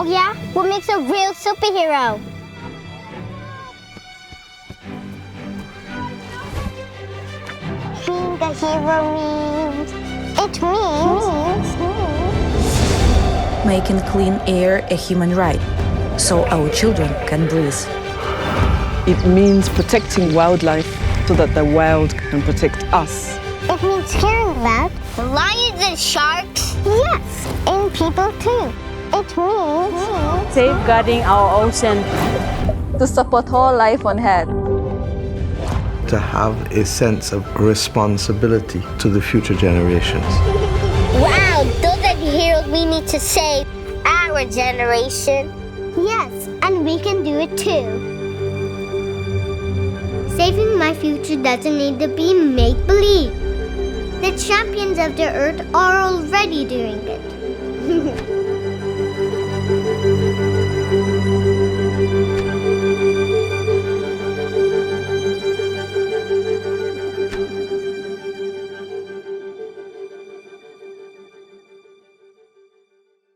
Oh yeah? What makes a real superhero? Being a hero means... It means... Making clean air a human right, so our children can breathe. It means protecting wildlife so that the wild can protect us. It means caring about the lions and sharks. Yes, and people too. It means safeguarding our ocean. To support all life on Earth. To have a sense of responsibility to the future generations. Wow, those are the heroes we need to save. Our generation. Yes, and we can do it too. Saving my future doesn't need to be make-believe. The champions of the earth are already doing it.